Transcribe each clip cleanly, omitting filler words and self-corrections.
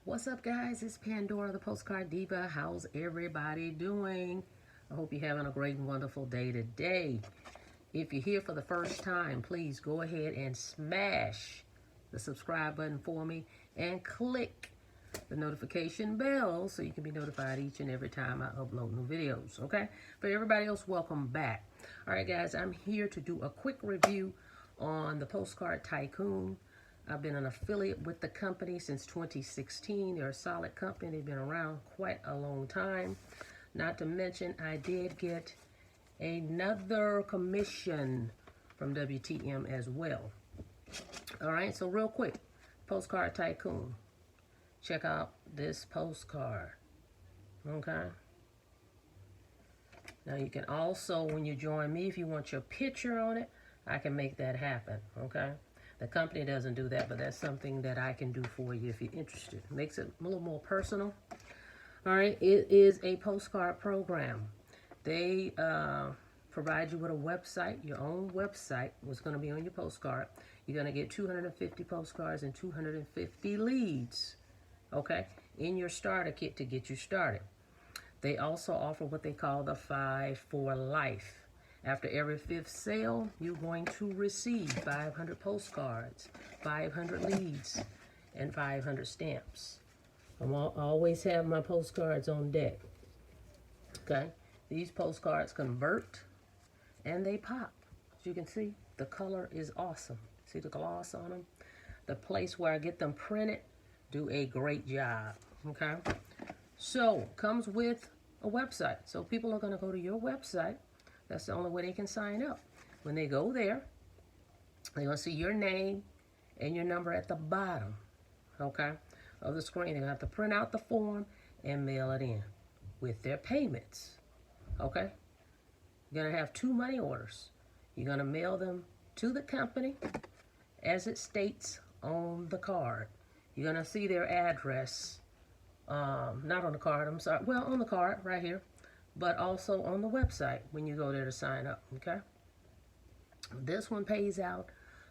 What's up, guys? It's Pandora, the Postcard Diva. How's everybody doing? I hope you're having a great and wonderful day today. If you're here for the first time, please go ahead and smash the subscribe button for me and click the notification bell so you can be notified each and every time I upload new videos, okay? For everybody else, welcome back. All right, guys, I'm here to do a quick review on the Postcard Tycoon. I've been an affiliate with the company since 2016. They're a solid company. They've been around quite a long time. Not to mention, I did get another commission from WTM as well. All right, so real quick, Postcard Tycoon. Check out this postcard, okay? Now you can also, when you join me, if you want your picture on it, I can make that happen, okay? The company doesn't do that, but that's something that I can do for you if you're interested. Makes it a little more personal. All right, it is a postcard program. They provide you with a website. Your own website was going to be on your postcard. You're going to get 250 postcards and 250 leads, okay, in your starter kit to get you started. They also offer what they call the 5 for Life. After every 5th sale, you're going to receive 500 postcards, 500 leads, and 500 stamps. I always have my postcards on deck. Okay? These postcards convert and they pop. As you can see, the color is awesome. See the gloss on them? The place where I get them printed do a great job. Okay? So, comes with a website. So people are going to go to your website. That's the only way they can sign up. When they go there, they're going to see your name and your number at the bottom, okay, of the screen. They're going to have to print out the form and mail it in with their payments, okay? You're going to have 2 money orders. You're going to mail them to the company as it states on the card. You're going to see their address, not on the card, I'm sorry, well, on the card right here, but also on the website when you go there to sign up, okay? This one pays out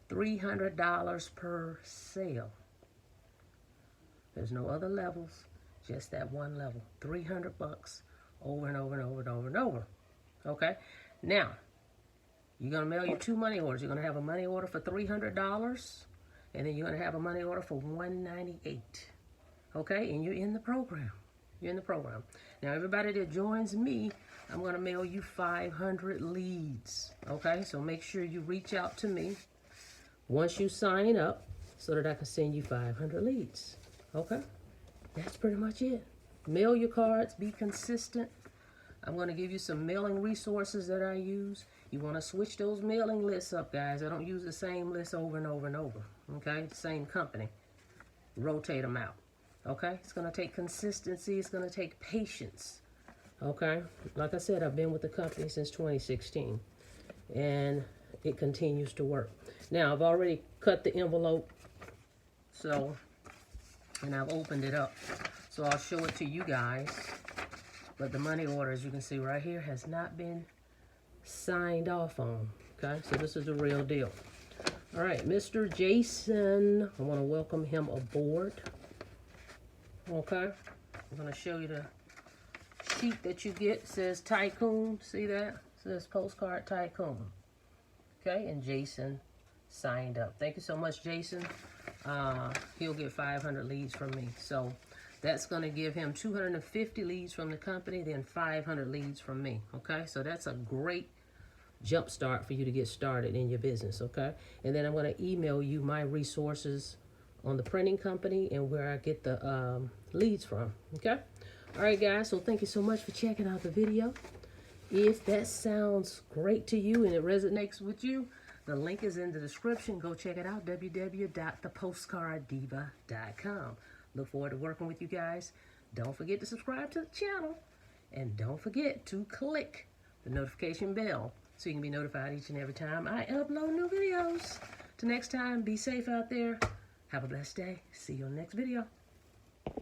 $300 per sale. There's no other levels, just that one level. 300 bucks over and over and over and over and over, okay? Now, you're gonna mail your 2 money orders. You're gonna have a money order for $300, and then you're gonna have a money order for $198, okay? And you're in the program. You're in the program. Now, everybody that joins me, I'm going to mail you 500 leads, okay? So make sure you reach out to me once you sign up so that I can send you 500 leads, okay? That's pretty much it. Mail your cards. Be consistent. I'm going to give you some mailing resources that I use. You want to switch those mailing lists up, guys. I don't use the same list over and over and over, okay? Same company. Rotate them out. Okay, it's going to take consistency. It's going to take patience. Okay, like I said, I've been with the company since 2016, and it continues to work. Now, I've already cut the envelope, and I've opened it up, so I'll show it to you guys. But the money order, as you can see right here, has not been signed off on. Okay, so this is the real deal. All right, Mr. Jason, I want to welcome him aboard. Okay, I'm going to show you the sheet that you get. It says Tycoon. See that? It says Postcard Tycoon. Okay, and Jason signed up. Thank you so much, Jason. He'll get 500 leads from me. So that's going to give him 250 leads from the company, then 500 leads from me. Okay, so that's a great jump start for you to get started in your business. Okay, and then I'm going to email you my resources on the printing company and where I get the leads from, okay? All right, guys, so thank you so much for checking out the video. If that sounds great to you and it resonates with you, the link is in the description. Go check it out, www.thepostcarddiva.com. Look forward to working with you guys. Don't forget to subscribe to the channel, and don't forget to click the notification bell so you can be notified each and every time I upload new videos. Till next time, be safe out there. Have a blessed day. See you on the next video.